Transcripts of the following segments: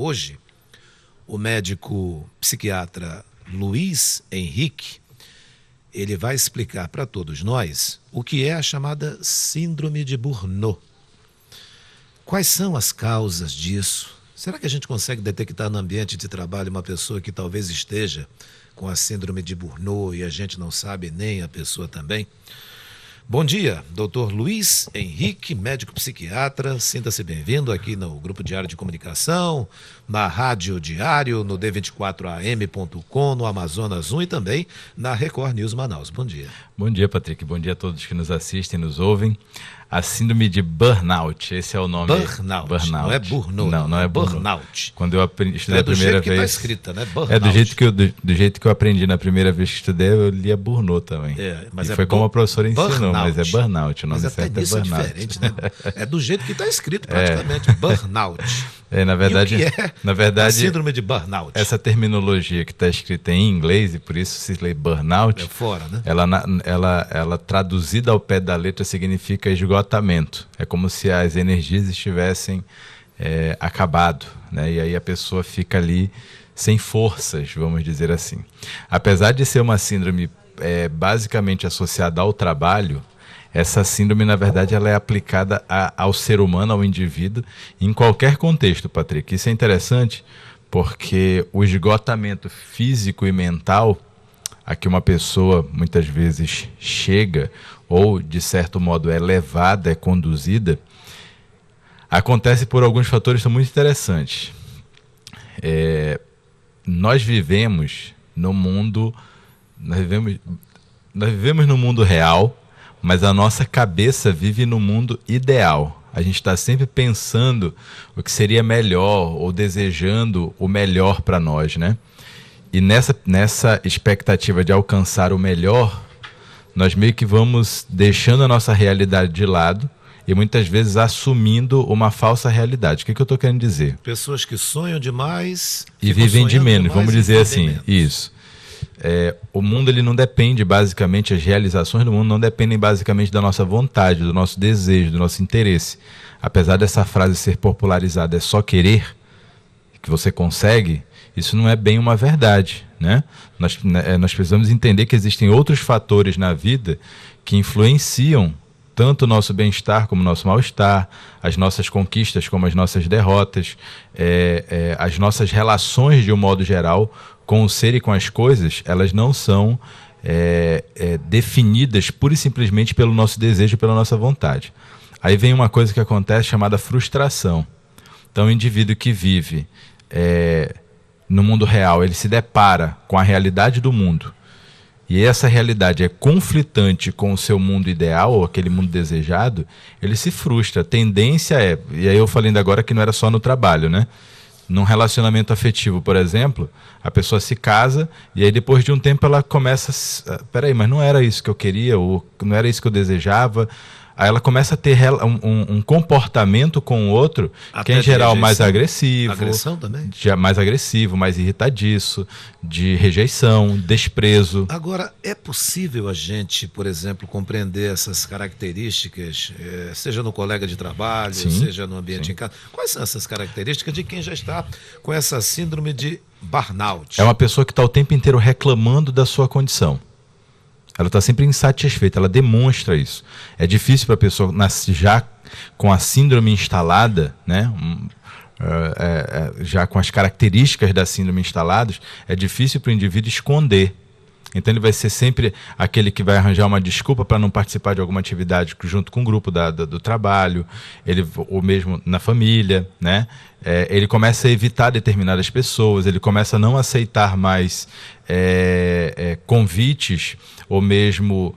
Hoje, o médico psiquiatra Luiz Henrique, ele vai explicar para todos nós o que é a chamada síndrome de Burnout. Quais são as causas disso? Será que a gente consegue detectar no ambiente de trabalho uma pessoa que talvez esteja com a síndrome de Burnout e a gente não sabe, nem a pessoa também? Bom dia, doutor Luiz Henrique, médico psiquiatra. Sinta-se bem-vindo aqui no Grupo Diário de Comunicação, na Rádio Diário, no D24AM.com, no Amazonas 1 e também na Record News Manaus. Bom dia. Bom dia, Patrick. Bom dia a todos que nos assistem, nos ouvem. A síndrome de burnout, esse é o nome. Burnout. Não é burnout. Não é burnout. Quando eu estudei a primeira vez. É do jeito que está escrita, né? Burnout. É do jeito que eu aprendi na primeira vez que estudei, eu lia burnout também. Mas foi como a professora ensinou, mas é burnout. O nome mas certo é burnout. É diferente, né? É do jeito que está escrito praticamente, burnout. Na verdade, e o que é a síndrome de burnout? Essa terminologia que está escrita em inglês, e por isso se lê burnout, é fora, né? Ela traduzida ao pé da letra significa esgotamento. É como se as energias estivessem acabado, né? E aí a pessoa fica ali sem forças, vamos dizer assim. Apesar de ser uma síndrome basicamente associada ao trabalho, essa síndrome, na verdade, ela é aplicada ao ser humano, ao indivíduo, em qualquer contexto, Patrick. Isso é interessante porque o esgotamento físico e mental a que uma pessoa muitas vezes chega ou, de certo modo, é levada, é conduzida, acontece por alguns fatores que são muito interessantes. Nós vivemos no mundo, nós vivemos no mundo real, mas a nossa cabeça vive no mundo ideal. A gente está sempre pensando o que seria melhor ou desejando o melhor para nós, né? E nessa expectativa de alcançar o melhor, nós meio que vamos deixando a nossa realidade de lado e muitas vezes assumindo uma falsa realidade. O que eu estou querendo dizer? Pessoas que sonham demais e vivem de menos, vamos dizer assim. Isso. O mundo ele não depende basicamente, as realizações do mundo não dependem basicamente da nossa vontade, do nosso desejo, do nosso interesse. Apesar dessa frase ser popularizada, é só querer que você consegue, isso não é bem uma verdade, né? Nós precisamos entender que existem outros fatores na vida que influenciam tanto o nosso bem-estar como o nosso mal-estar, as nossas conquistas como as nossas derrotas, as nossas relações de um modo geral com o ser e com as coisas, elas não são definidas pura e simplesmente pelo nosso desejo e pela nossa vontade. Aí vem uma coisa que acontece chamada frustração. Então o indivíduo que vive no mundo real, ele se depara com a realidade do mundo, e essa realidade é conflitante com o seu mundo ideal, ou aquele mundo desejado, ele se frustra. A tendência e aí eu falei ainda agora que não era só no trabalho, né? Num relacionamento afetivo, por exemplo, a pessoa se casa e aí depois de um tempo ela começa, peraí, mas não era isso que eu queria, ou não era isso que eu desejava. Aí ela começa a ter um comportamento com o outro, que é em geral mais agressivo. Agressão também? Mais agressivo, mais irritadiço, de rejeição, desprezo. Agora, é possível a gente, por exemplo, compreender essas características, seja no colega de trabalho, seja no ambiente em casa? Quais são essas características de quem já está com essa síndrome de burnout? É uma pessoa que está o tempo inteiro reclamando da sua condição. Ela está sempre insatisfeita, ela demonstra isso. É difícil para a pessoa já com a síndrome instalada, né? Já com as características da síndrome instaladas, é difícil para o indivíduo esconder. Então ele vai ser sempre aquele que vai arranjar uma desculpa para não participar de alguma atividade junto com o grupo do trabalho, ou mesmo na família, né? Ele começa a evitar determinadas pessoas, ele começa a não aceitar mais convites, ou mesmo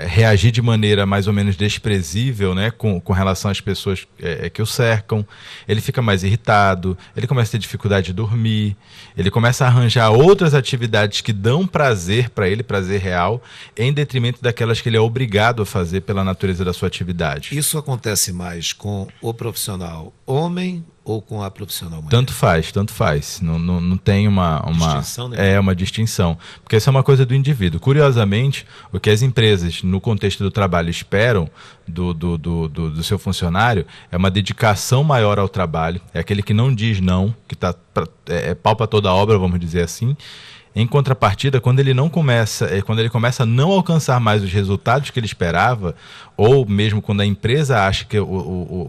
reagir de maneira mais ou menos desprezível, né, com relação às pessoas que o cercam. Ele fica mais irritado, ele começa a ter dificuldade de dormir, ele começa a arranjar outras atividades que dão prazer para ele, prazer real, em detrimento daquelas que ele é obrigado a fazer pela natureza da sua atividade. Isso acontece mais com o profissional homem ou com a profissional mulher? Tanto faz, tanto faz. Não tem uma distinção, né? É uma distinção. Porque essa é uma coisa do indivíduo. Curiosamente, o que as empresas, no contexto do trabalho, esperam do seu funcionário é uma dedicação maior ao trabalho. É aquele que não diz não, que é pau para toda a obra, vamos dizer assim. Em contrapartida, quando ele começa a não alcançar mais os resultados que ele esperava, ou mesmo quando a empresa acha que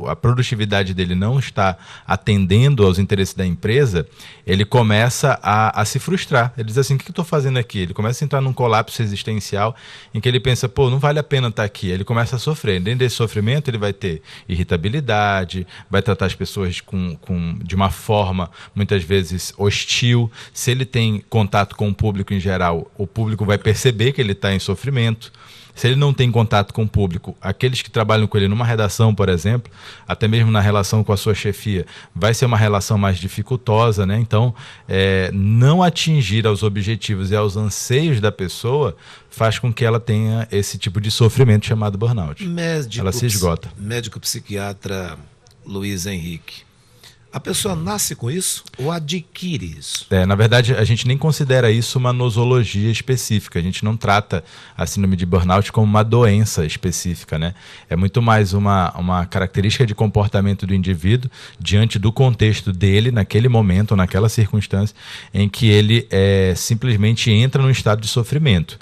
a produtividade dele não está atendendo aos interesses da empresa, ele começa a se frustrar. Ele diz assim, o que eu estou fazendo aqui? Ele começa a entrar num colapso existencial em que ele pensa, não vale a pena estar aqui. Ele começa a sofrer. Dentro desse sofrimento, ele vai ter irritabilidade, vai tratar as pessoas de uma forma, muitas vezes, hostil. Se ele tem contato com o público em geral, o público vai perceber que ele está em sofrimento. Se ele não tem contato com o público, aqueles que trabalham com ele numa redação, por exemplo, até mesmo na relação com a sua chefia, vai ser uma relação mais dificultosa, né? Então, não atingir aos objetivos e aos anseios da pessoa faz com que ela tenha esse tipo de sofrimento chamado burnout. Ela se esgota. Médico psiquiatra Luiz Henrique. A pessoa nasce com isso ou adquire isso? Na verdade, a gente nem considera isso uma nosologia específica. A gente não trata a síndrome de burnout como uma doença específica, né? É muito mais uma característica de comportamento do indivíduo diante do contexto dele, naquele momento, naquela circunstância, em que ele simplesmente entra num estado de sofrimento.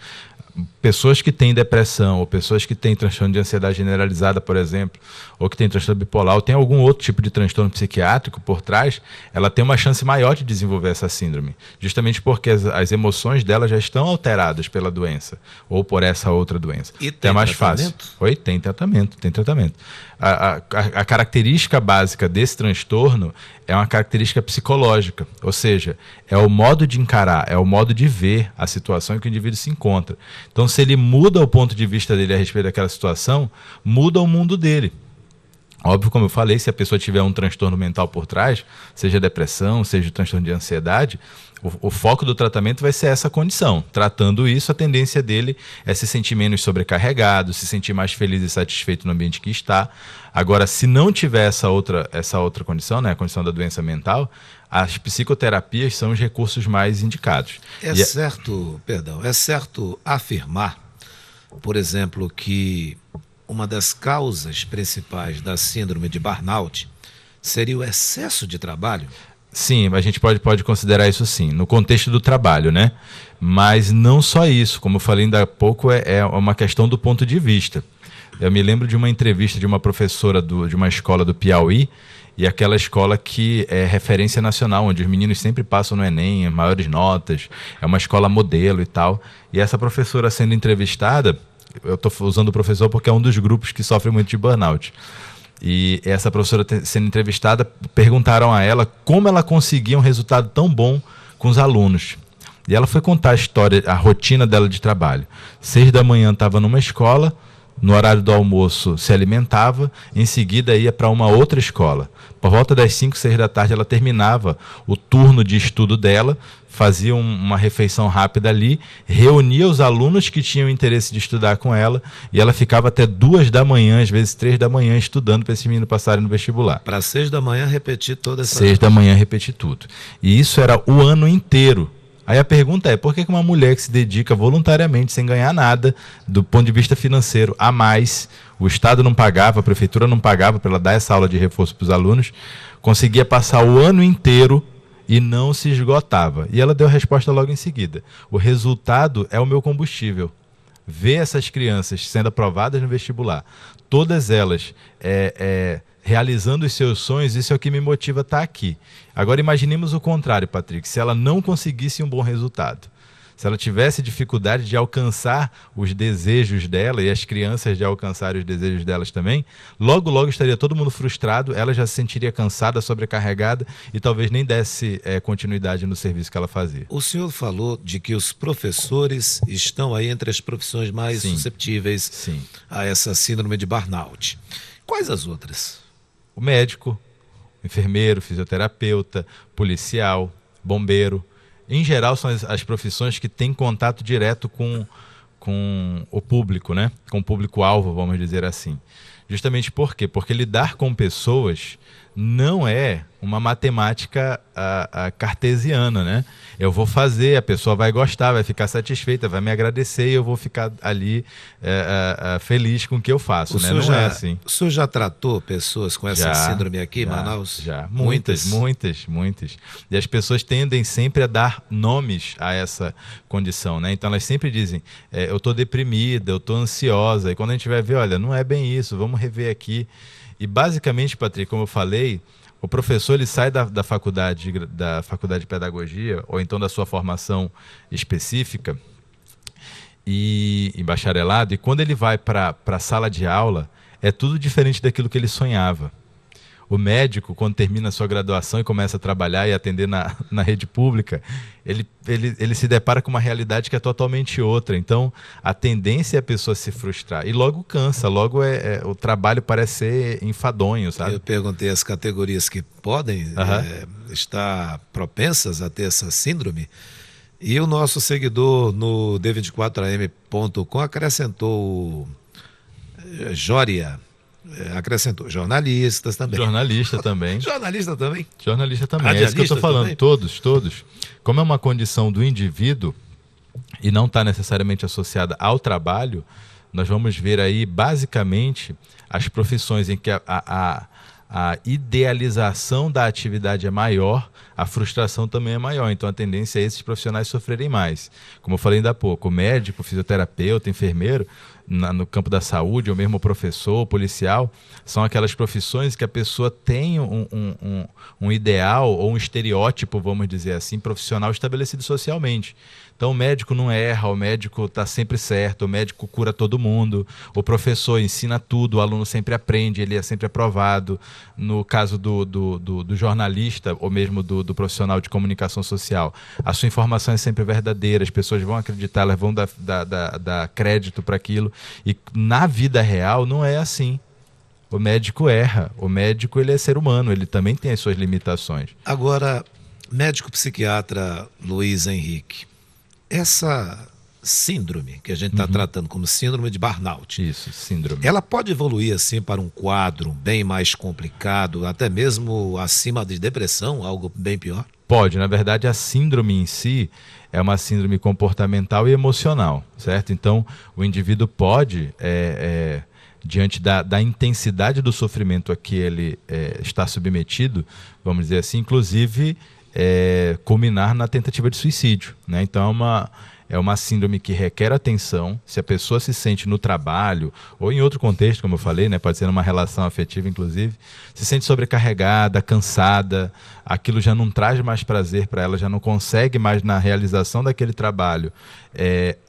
Pessoas que têm depressão, ou pessoas que têm transtorno de ansiedade generalizada, por exemplo, ou que têm transtorno bipolar, ou tem algum outro tipo de transtorno psiquiátrico por trás, ela tem uma chance maior de desenvolver essa síndrome, justamente porque as emoções dela já estão alteradas pela doença, ou por essa outra doença. E tem mais tratamento? Fácil. Tem tratamento. A característica básica desse transtorno é uma característica psicológica, ou seja, é o modo de encarar, é o modo de ver a situação em que o indivíduo se encontra. Então, se ele muda o ponto de vista dele a respeito daquela situação, muda o mundo dele. Óbvio, como eu falei, se a pessoa tiver um transtorno mental por trás, seja depressão, seja transtorno de ansiedade, o foco do tratamento vai ser essa condição. Tratando isso, a tendência dele é se sentir menos sobrecarregado, se sentir mais feliz e satisfeito no ambiente que está. Agora, se não tiver essa outra condição, né, a condição da doença mental, as psicoterapias são os recursos mais indicados. É certo afirmar, por exemplo, que uma das causas principais da síndrome de burnout seria o excesso de trabalho? Sim, a gente pode considerar isso sim, no contexto do trabalho, né? Mas não só isso, como eu falei ainda há pouco, é uma questão do ponto de vista. Eu me lembro de uma entrevista de uma professora de uma escola do Piauí, e aquela escola que é referência nacional, onde os meninos sempre passam no Enem, maiores notas, é uma escola modelo e tal. E essa professora sendo entrevistada, eu estou usando o professor porque é um dos grupos que sofre muito de burnout. E essa professora sendo entrevistada, perguntaram a ela como ela conseguia um resultado tão bom com os alunos. E ela foi contar a história, a rotina dela de trabalho. 6 da manhã estava numa escola, no horário do almoço se alimentava, em seguida ia para uma outra escola. Por volta das 5, 6 da tarde ela terminava o turno de estudo dela, fazia uma refeição rápida ali, reunia os alunos que tinham interesse de estudar com ela e ela ficava até 2 da manhã, às vezes 3 da manhã, estudando para esses meninos passarem no vestibular. Para 6 da manhã repetir toda essa... 6 da manhã repetir tudo. E isso era o ano inteiro. Aí a pergunta é, por que uma mulher que se dedica voluntariamente, sem ganhar nada, do ponto de vista financeiro, a mais, o Estado não pagava, a Prefeitura não pagava para ela dar essa aula de reforço para os alunos, conseguia passar o ano inteiro e não se esgotava? E ela deu a resposta logo em seguida. O resultado é o meu combustível. Ver essas crianças sendo aprovadas no vestibular, todas elas realizando os seus sonhos, isso é o que me motiva a estar aqui. Agora imaginemos o contrário, Patrick, se ela não conseguisse um bom resultado, se ela tivesse dificuldade de alcançar os desejos dela e as crianças de alcançarem os desejos delas também, logo estaria todo mundo frustrado, ela já se sentiria cansada, sobrecarregada e talvez nem desse continuidade no serviço que ela fazia. O senhor falou de que os professores estão aí entre as profissões mais susceptíveis a essa síndrome de burnout. Quais as outras? O médico, enfermeiro, fisioterapeuta, policial, bombeiro. Em geral, são as profissões que têm contato direto com o público, né? Com o público-alvo, vamos dizer assim. Justamente por quê? Porque lidar com pessoas não é uma matemática cartesiana, né? Eu vou fazer, a pessoa vai gostar, vai ficar satisfeita, vai me agradecer e eu vou ficar ali feliz com o que eu faço, né? Não é assim. O senhor já tratou pessoas com essa síndrome aqui em Manaus? Já, muitas. E as pessoas tendem sempre a dar nomes a essa condição, né? Então elas sempre dizem, eu estou deprimida, eu estou ansiosa, e quando a gente vai ver, olha, não é bem isso, vamos rever aqui. E basicamente, Patrick, como eu falei, o professor ele sai da faculdade de pedagogia, ou então da sua formação específica, e em bacharelado, e quando ele vai para a sala de aula, é tudo diferente daquilo que ele sonhava. O médico, quando termina a sua graduação e começa a trabalhar e atender na rede pública, ele se depara com uma realidade que é totalmente outra. Então, a tendência é a pessoa se frustrar. E logo cansa, logo o trabalho parece ser enfadonho, sabe? Eu perguntei as categorias que podem estar propensas a ter essa síndrome. E o nosso seguidor no D24am.com acrescentou Jória. Acrescentou jornalistas também. Jornalista também. Jornalista também. Jornalista também. É isso que eu estou falando. Também. Todos. Como é uma condição do indivíduo e não está necessariamente associada ao trabalho, nós vamos ver aí basicamente as profissões em que a idealização da atividade é maior, a frustração também é maior. Então a tendência é esses profissionais sofrerem mais. Como eu falei ainda há pouco, o médico, o fisioterapeuta, enfermeiro, no campo da saúde, ou mesmo professor, policial, são aquelas profissões que a pessoa tem um ideal ou um estereótipo, vamos dizer assim, profissional estabelecido socialmente. Então o médico não erra, o médico está sempre certo, o médico cura todo mundo, o professor ensina tudo, o aluno sempre aprende, ele é sempre aprovado. No caso do jornalista ou mesmo do profissional de comunicação social, a sua informação é sempre verdadeira, as pessoas vão acreditar, elas vão dar crédito para aquilo. E na vida real não é assim. O médico erra, o médico ele é ser humano, ele também tem as suas limitações. Agora, médico psiquiatra Luiz Henrique, essa síndrome que a gente está tratando como síndrome de burnout. Isso, síndrome. Ela pode evoluir assim para um quadro bem mais complicado, até mesmo acima de depressão, algo bem pior? Pode, na verdade a síndrome em si é uma síndrome comportamental e emocional, certo? Então o indivíduo pode, diante da intensidade do sofrimento a que ele está submetido, vamos dizer assim, inclusive culminar na tentativa de suicídio, né? Então é uma síndrome que requer atenção. Se a pessoa se sente no trabalho ou em outro contexto, como eu falei, né, pode ser numa relação afetiva inclusive, se sente sobrecarregada, cansada, aquilo já não traz mais prazer para ela, já não consegue mais na realização daquele trabalho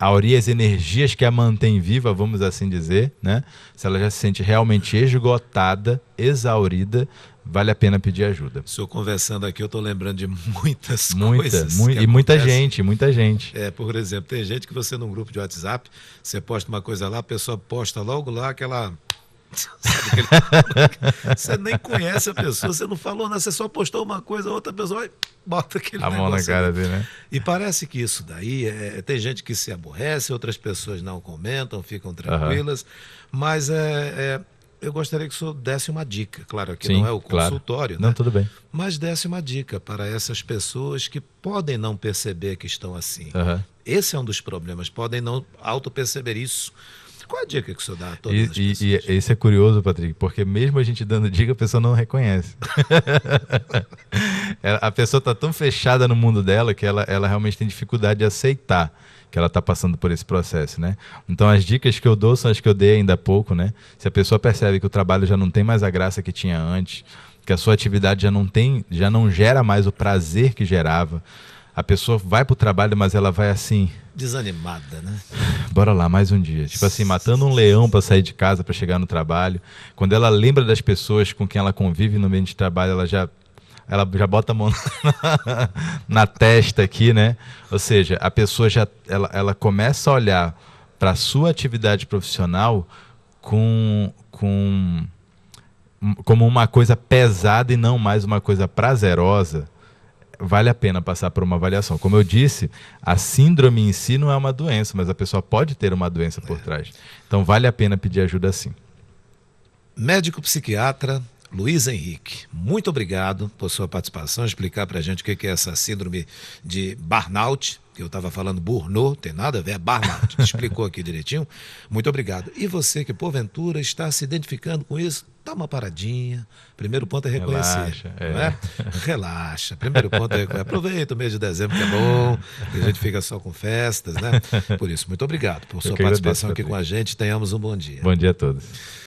aurir as energias que a mantém viva, vamos assim dizer, né? Se ela já se sente realmente esgotada, exaurida, vale a pena pedir ajuda. O senhor conversando aqui, eu estou lembrando de muitas coisas. E muita gente. Por exemplo, tem gente que você num grupo de WhatsApp, você posta uma coisa lá, a pessoa posta logo lá aquela... Sabe você nem conhece a pessoa, você não falou nada, você só postou uma coisa, outra pessoa bota aquele negócio. A mão na cara dele, né? E parece que isso daí, tem gente que se aborrece, outras pessoas não comentam, ficam tranquilas, mas eu gostaria que o senhor desse uma dica. Claro, aqui não é o consultório, claro. Não, né? tudo bem. Mas desse uma dica para essas pessoas que podem não perceber que estão assim. Esse é um dos problemas, podem não auto-perceber isso. Qual a dica que o senhor dá a todas as pessoas? E isso é curioso, Patrick, porque mesmo a gente dando dica, a pessoa não reconhece. A pessoa está tão fechada no mundo dela que ela realmente tem dificuldade de aceitar que ela está passando por esse processo, né? Então as dicas que eu dou são as que eu dei ainda há pouco, né? Se a pessoa percebe que o trabalho já não tem mais a graça que tinha antes, que a sua atividade já não gera mais o prazer que gerava, a pessoa vai para o trabalho, mas ela vai assim... desanimada, né? Bora lá, mais um dia. Tipo assim, matando um leão para sair de casa, para chegar no trabalho. Quando ela lembra das pessoas com quem ela convive no ambiente de trabalho, ela já bota a mão na testa aqui, né? Ou seja, a pessoa ela começa a olhar para a sua atividade profissional como uma coisa pesada e não mais uma coisa prazerosa. Vale a pena passar por uma avaliação. Como eu disse, a síndrome em si não é uma doença, mas a pessoa pode ter uma doença por trás. Então vale a pena pedir ajuda sim. Médico psiquiatra Luiz Henrique, muito obrigado por sua participação, explicar para a gente o que é essa síndrome de burnout, que eu estava falando burnout, tem nada a ver, é burnout, explicou aqui direitinho, muito obrigado. E você que porventura está se identificando com isso, dá uma paradinha, primeiro ponto é reconhecer, Relaxa, não é? Relaxa, primeiro ponto é reconhecer, aproveita o mês de dezembro que é bom, que a gente fica só com festas, né? Por isso, muito obrigado por sua participação aqui com a gente, tenhamos um bom dia. Bom dia a todos.